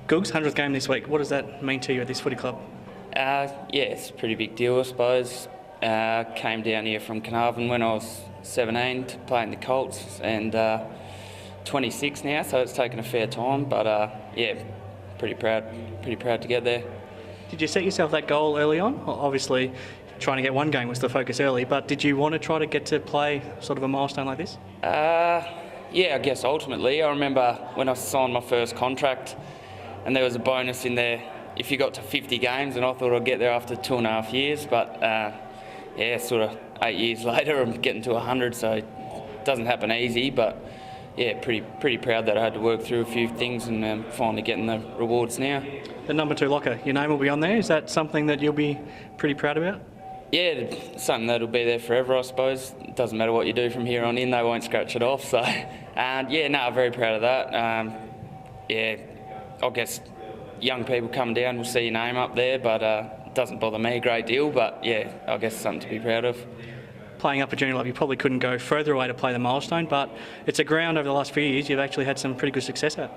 Googs, 100th game this week. What does that mean to you at this footy club? Yeah, it's a pretty big deal, I suppose. Came down here from Carnarvon when I was 17 to play in the Colts, and 26 now, so it's taken a fair time. But yeah, pretty proud to get there. Did you set yourself that goal early on? Well, obviously, trying to get one game was the focus early, but did you want to try to get to play sort of a milestone like this? Yeah, I guess ultimately. I remember when I signed my first contract, and there was a bonus in there if you got to 50 games, and I thought I'd get there after 2.5 years, but yeah, sort of 8 years later I'm getting to 100, so it doesn't happen easy, but yeah, pretty proud that I had to work through a few things and finally getting the rewards now. The number 2 locker, your name will be on there. Is that something that you'll be pretty proud about? Yeah, something that'll be there forever, I suppose. It doesn't matter what you do from here on in, they won't scratch it off, so yeah, no, very proud of that. Yeah, I guess young people come down will see your name up there, but it doesn't bother me a great deal, but yeah, I guess something to be proud of. Playing up a junior level, you probably couldn't go further away to play the milestone, but it's a ground over the last few years you've actually had some pretty good success at.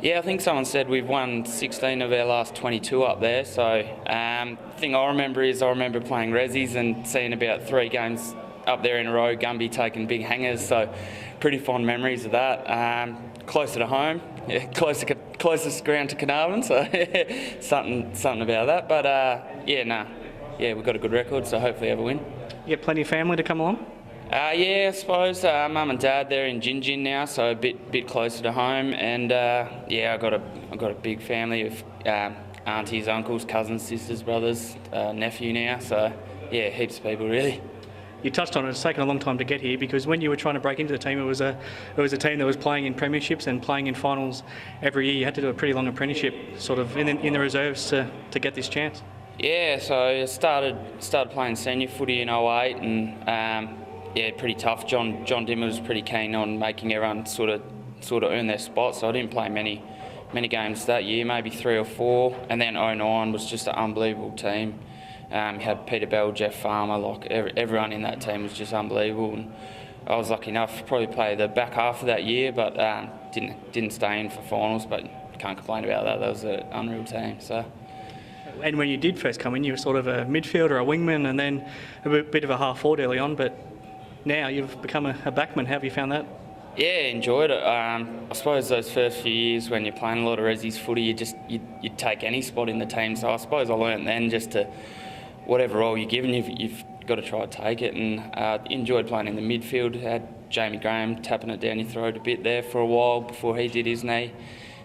Yeah, I think someone said we've won 16 of our last 22 up there, so the thing I remember playing Resies and seeing about 3 games up there in a row, Gumby taking big hangers, so pretty fond memories of that. Closer to home, yeah, closest ground to Carnarvon, so something about that. But yeah, we've got a good record, so hopefully have a win. You get plenty of family to come along? Yeah, I suppose mum and dad they're in Gin now, so a bit closer to home, and yeah, I got a big family of aunties, uncles, cousins, sisters, brothers, nephew now, so yeah, heaps of people really. You touched on it. It's taken a long time to get here because when you were trying to break into the team, it was a team that was playing in premierships and playing in finals every year. You had to do a pretty long apprenticeship, sort of in the reserves to get this chance. Yeah, so I started playing senior footy in 08, and yeah, pretty tough. John Dimmer was pretty keen on making everyone sort of earn their spot, so I didn't play many games that year, maybe 3 or 4, and then 09 was just an unbelievable team. You had Peter Bell, Jeff Farmer, like everyone in that team was just unbelievable, and I was lucky enough to probably play the back half of that year, but didn't stay in for finals, but can't complain about that. That was an unreal team. So. And when you did first come in, you were sort of a midfielder, a wingman, and then a bit of a half forward early on, but now you've become a backman. How have you found that? Yeah, enjoyed it. I suppose those first few years when you're playing a lot of Resies footy, you take any spot in the team, so I suppose I learned then just to whatever role you're given, you've got to try to take it, and enjoyed playing in the midfield. Had Jamie Graham tapping it down your throat a bit there for a while before he did his knee,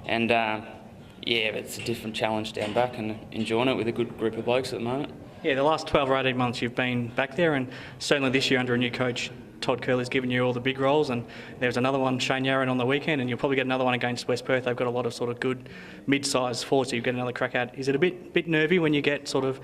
and yeah, it's a different challenge down back, and enjoying it with a good group of blokes at the moment. Yeah, the last 12 or 18 months you've been back there, and certainly this year under a new coach, Todd Curley's given you all the big roles, and there's another one, Shane Yarran, on the weekend, and you'll probably get another one against West Perth. They've got a lot of sort of good mid-sized forwards that you get another crack at. Is it a bit nervy when you get sort of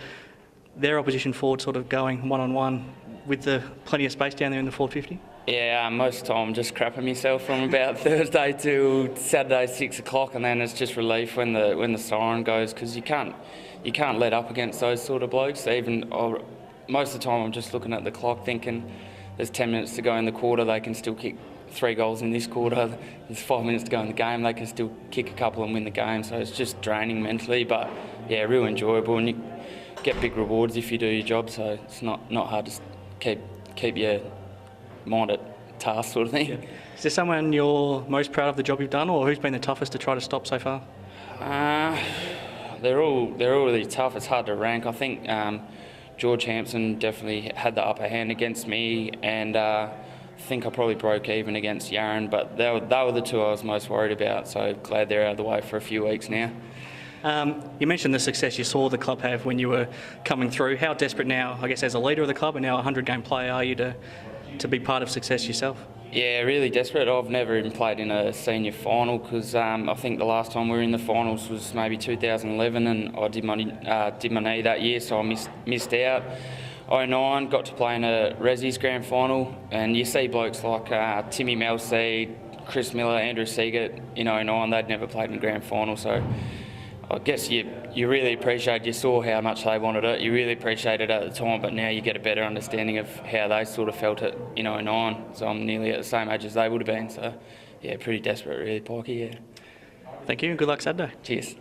their opposition forward sort of going one-on-one with the plenty of space down there in the 450? Yeah, most of the time I'm just crapping myself from about Thursday to Saturday 6 o'clock, and then it's just relief when the siren goes, because you can't let up against those sort of blokes. Most of the time I'm just looking at the clock thinking there's 10 minutes to go in the quarter, they can still kick 3 goals in this quarter, there's 5 minutes to go in the game, they can still kick a couple and win the game, so it's just draining mentally, but yeah, real enjoyable, and you get big rewards if you do your job, so it's not hard to keep your mind at task sort of thing. Yeah. Is there someone you're most proud of the job you've done, or who's been the toughest to try to stop so far? They're all really tough. It's hard to rank. I think George Hampson definitely had the upper hand against me, and I think I probably broke even against Yarran, but they were the 2 I was most worried about, so glad they're out of the way for a few weeks now. You mentioned the success you saw the club have when you were coming through. How desperate now, I guess, as a leader of the club and now a 100-game player, are you to be part of success yourself? Yeah, really desperate. I've never even played in a senior final because I think the last time we were in the finals was maybe 2011, and I did my knee that year, so I missed out. 09, got to play in a Resies grand final, and you see blokes like Timmy Melseed, Chris Miller, Andrew Seagate in 09, they'd never played in a grand final, so I guess you really appreciate, you saw how much they wanted it, you really appreciated it at the time, but now you get a better understanding of how they sort of felt it in 09, so I'm nearly at the same age as they would have been, so yeah, pretty desperate really, Pikey, yeah. Thank you and good luck Saturday. Cheers.